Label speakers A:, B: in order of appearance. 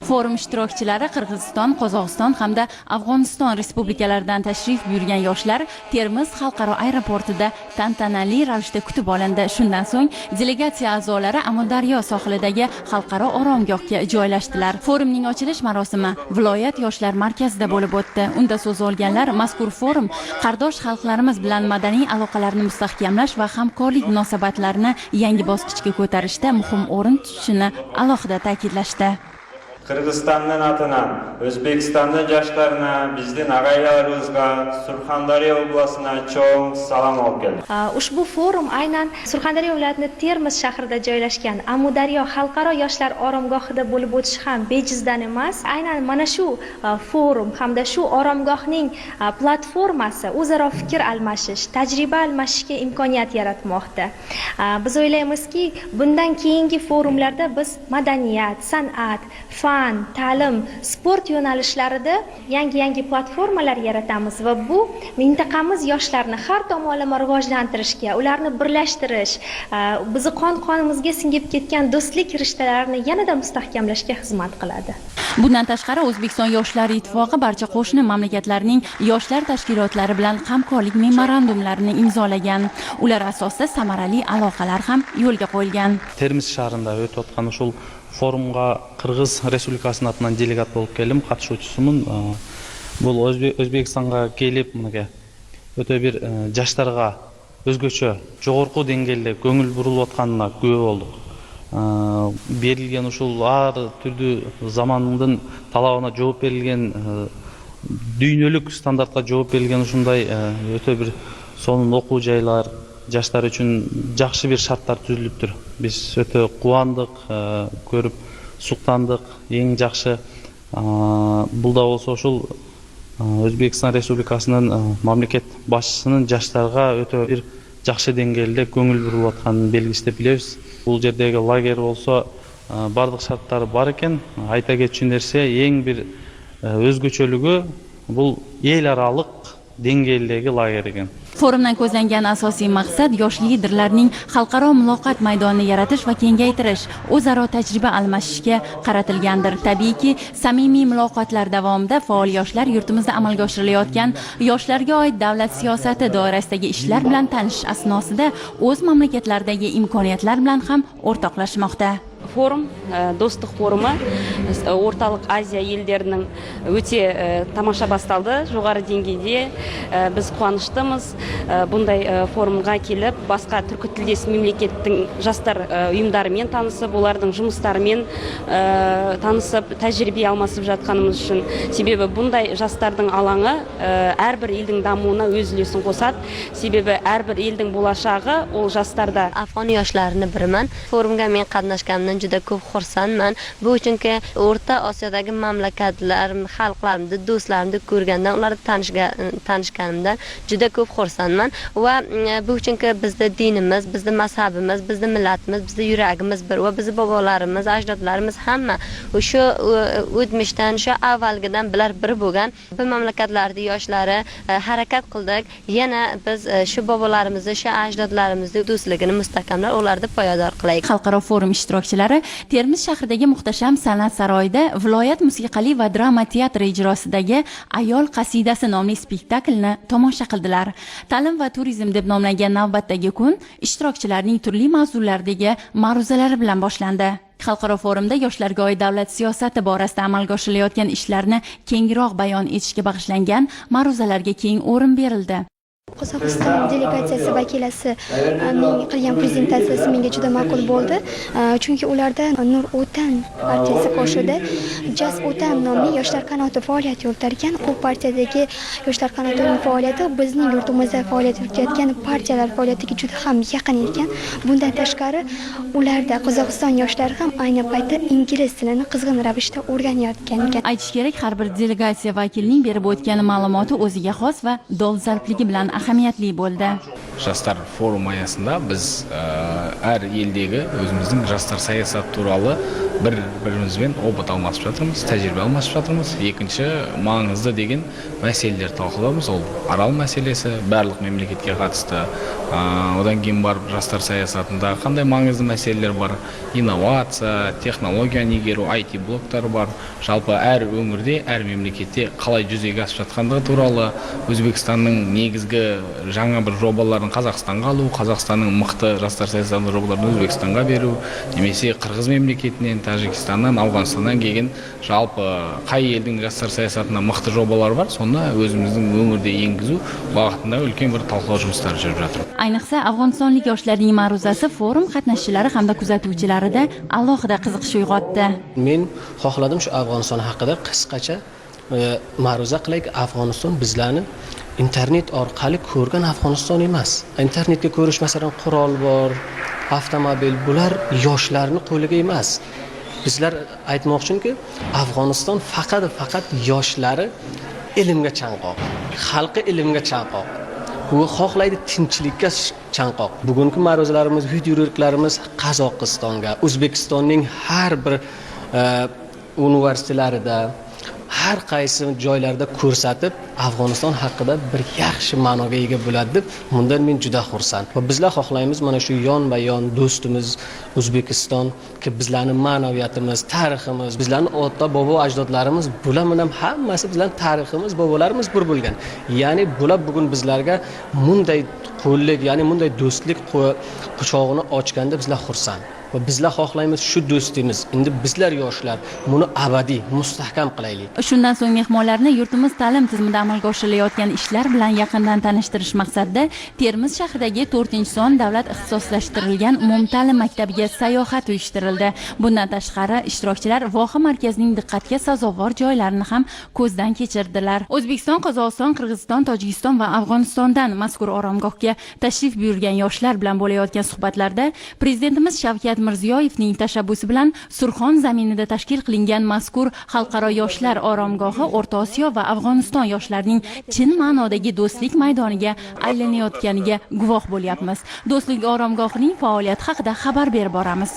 A: Forum ishtirokchilari Qirg'iziston, Qozog'iston hamda Afg'oniston respublikalaridan tashrif buyurgan yoshlar Termiz xalqaro aeroportida tantanali ravishda kutib olindi. Shundan so'ng delegatsiya a'zolari Amudaryo sohilidagi xalqaro oromgohga joylashdilar. Forumning ochilish marosimi viloyat yoshlar markazida bo'lib o'tdi. Unda so'z olganlar mazkur forum qardosh xalqlarimiz bilan madaniy aloqalarni mustahkamlash va hamkorlik munosabatlarini yangi bosqichga ko'tarishda muhim o'rin tutishini alohida ta'kidlashdi.
B: Qirg'izistondan atanan O'zbekistonda yoshlarına, bizden ağaylarımızga, Surxondaryo oblasına cho'ng salom olib keldi.
C: Ushbu forum aynan Surxondaryo viloyatining Termiz shahrida joylashgan Amudaryo xalqaro yoshlar oromgohida bo'lib o'tishi ham bejizdan emas. Aynan mana shu forum hamda shu oromgohning platformasi o'zaro fikr almashish, tajriba almashishga imkoniyat yaratmoqda. Biz o'ylaymizki, bundan keyingi forumlarda biz madaniyat, san'at, fan, ta'lim, sport yo'nalishlarida yangi platformalar yaratamiz va bu mintaqamiz yoshlarni har tomonlama rivojlantirishga, ularni birlashtirish, bizni qon-qonimizga singib ketgan do'stlik rishtalarini yanada mustahkamlashga xizmat qiladi.
A: Bundan tashqari O'zbekiston Yoshlar ittifoqi barcha qo'shni mamlakatlarning yoshlar tashkilotlari bilan hamkorlik memorandumlarini imzolagan. Ular asosida samarali aloqalar ham yo'lga qo'yilgan.
D: Termiz shahrida o'tayotgan ushul forumga Qirg'iz Respublikasының атынан делегат болып келдім, қатысушысымын. Бұл Өзбекстанға келіп, өте бір жаштарға өзгөчө жогорку деңгээлде көңүл бурулуп атканына күбө болдук. Берилген ушул ар түрдүү замандын талабына жооп берилген, дүйнөлүк стандартка жооп берилген ушундай өтө бир сонун окуу жайлар жаштар үчүн жакшы бир шарттар түзүлүптүр. Биз өтө кубандык, көрүп суктандык, эң жакшы. Бул да болсо ушул Өзбекстан Республикасынын мамлекет башчысынын жаштарга өтө бир жакшы деңгээлде көңүл буруп атканын белгиси деп билебиз. Бул жердеги лагерь болсо бардык шарттары бар экен. Айта кетчү нерсе эң бир өзгөчөлүгү бул эл аралык деңгээлдеги лагерь экен.
A: Forumdan ko'zlangan asosiy maqsad yosh liderlarning xalqaro muloqot maydonini yaratish va kengaytirish, o'zaro tajriba almashishga qaratilgandir. Tabiiyki, samimiy muloqotlar davomida faol yoshlar yurtimizda amalga oshirilayotgan yoshlarga oid davlat siyosati doirasidagi ishlar bilan tanishish asnosida o'z mamlakatlaridagi imkoniyatlar bilan ham o'rtoqlashmoqda.
E: Forum, достық форумы орталық Азия елдерінің өте тамаша басталды, жоғары деңгейде. Біз қуаныштымыз бұндай форумға келіп, басқа түркі тілдес мемлекеттің жастар ұйымдарымен танысып, олардың жұмыстарымен танысып, тәжірибе алмасып жатқанымыз үшін. Себебі бұндай жастардың алаңы әрбір елдің дамуына өз үлесін қосады. Себебі әрбір елдің болашағы ол жастарда.
F: Afg'on yoshlarini biriman. Forumga men qatnashganimdan juda ko'p xursandman. Bu uchunki O'rta Osiyodagi mamlakatlar, xalqlarimni, do'stlarimni ko'rgandan, ularni tanishganimdan juda ko'p xursandman va bu uchunki bizning dinimiz, bizning mazhabimiz, bizning millatimiz, bizning yuragimiz bir va bizning bobolarimiz, ajdodlarimiz hamma o'sha o'tmishdan, shu avvalgidan bular bir bo'lgan. Bu mamlakatlarda yoshlari harakat qildik. Yana biz shu bobolarimizni, shu ajdodlarimizning do'stligini mustahkamlab, ularni poyador qilaylik.
A: Xalqaro forum ishtirokchilari Termiz shahridagi muhtasham san'at saroyida viloyat musiqali va drama teatri ijrosidagi Ayol qasidasi nomli spektaklni tomosha qildilar. Ta'lim va turizm deb nomlangan navbatdagi kun ishtirokchilarning turli mavzulardagi ma'ruzalari bilan boshlandi. Xalqaro forumda yoshlarga oid davlat siyosati borasida amalga oshirilayotgan ishlarni kengroq bayon etishga bag'ishlangan ma'ruzalarga keng o'rin berildi.
G: Qozog'iston delegatsiyasi vakilasi qilgan prezentatsiyasi menga juda ma'qul bo'ldi. Chunki ularda Nur O'tan partiyasi qo'shida Jaz O'tan nomli yoshlar qanoti faoliyat yuritgan. Bu partiyadagi yoshlar qanotining faoliyati bizning yurtimizda faoliyat yuritayotgan partiyalar faoliyatiga juda ham yaqin ekan. Bundan tashqari, ularda Qozog'iston yoshlari ham ayni paytda ingliz tilini qizg'in ravishda o'rganayotgan ekan.
A: Aytish kerak, har bir delegatsiya vakilining berib o'tgan ma'lumoti o'ziga xos va dolzarbligi bilan ahamiyatli bo'ldi.
H: жастар форум аясында біз әр елдегі өзіміздің жастар саясаты туралы бір-бірімізбен опыт алмасып жатырмыз, тәжірибе алмасып жатырмыз. Екінші маңызды деген мәселелер талқылаудамыз. Ол арал мәселесі, барлық мемлекетке қатысты. Одан кейін барып жастар саясатында қандай маңызды мәселелер бар? Инновация, технологияны игеру, IT блоктар бар. Жалпы әр өңірде, әр мемлекетте қалай жүзеге асып жатқандығы туралы, Өзбекстанның негізгі жаңа бір жобаларын Қазақстанға алу, Қазақстанның мықты жастар саясаты жобаларын Өзбекстанға беру, немесе Қырғыз мемлекетінен, Тәжікстаннан, Ауғанстаннан келген жалпы қай елдің жастар саясатында мықты жобалар бар, соны өзіміздің өңірде енгізу бағытында үлкен бір талқылау жұмыстары жүріп жатыр.
A: Ayniqsa afg'onistonlik yoshlarning ma'ruzasi forum qatnashchilari hamda kuzatuvchilarida alohida qiziqish uyg'otdi.
I: Men xohladim shu Afg'oniston haqida qisqacha ma'ruza qilaylik. Afg'oniston bizlarni internet orqali ko'rgan Afg'oniston emas. Internetga ko'rish masalan qurol bor, avtomobil, bular yoshlarning qo'liga emas. Bizlar aytmoqchimki, Afg'oniston faqat yoshlari ilmga chanqoq, xalqi ilmga chanqoq. Bu xohlaydi tinchlikka chanqoq. Bugungi ma'ruzalarimiz, videoroliklarimiz Qozog'istonga, O'zbekistonning har bir universitetlarida, har qaysi joylarda ko'rsatib, Afg'oniston haqida bir yaxshi ma'noga ega bo'ladi deb, bundan men juda xursand. Va bizlar xohlaymiz mana shu yon-ba-yon do'stimiz O'zbekiston ki bizlarning ma'naviyatimiz, tariximiz, bizlarning ota bobo ajdodlarimiz bular bilan hammasi bizlarning tariximiz, bobolarimiz bir bo'lgan. Ya'ni bular bugun bizlarga bunday qo'llik, ya'ni bunday do'stlik quchog'ini ochganda bizlar xursand. Va bizlar xohlaymiz shu do'stimiz, endi bizlar yoshlar buni abadiy, mustahkam qilaylik.
A: Shundan so'ng mehmonlarni yurtimiz ta'lim tizimida amalga oshirilayotgan ishlar bilan yaqindan tanishtirish maqsadida Termiz shahridagi 4-son davlat ixtisoslashtirilgan umumta'lim maktabiga sayohat uyushtirildi. Bundan tashqari ishtirokchilar voha markazining diqqatga sazovor joylarini ham ko'zdan kechirdilar. O'zbekiston, Qozog'iston, Qirg'iziston, Tojikiston va Afg'onistondan mazkur oromgohga tashrif buyurgan yoshlar bilan bo'layotgan suhbatlarda Prezidentimiz Shavkat Mirziyoyevning tashabbusi bilan Surxon zaminida tashkil qilingan mazkur xalqaro yoshlar oromgohi O'rta Osiyo va Afg'oniston yoshlarining chin ma'nodagi do'stlik maydoniga aylanayotganiga guvoh bo'lyapmiz. Do'stlik oromgohining faoliyati haqida xabar berib boramiz.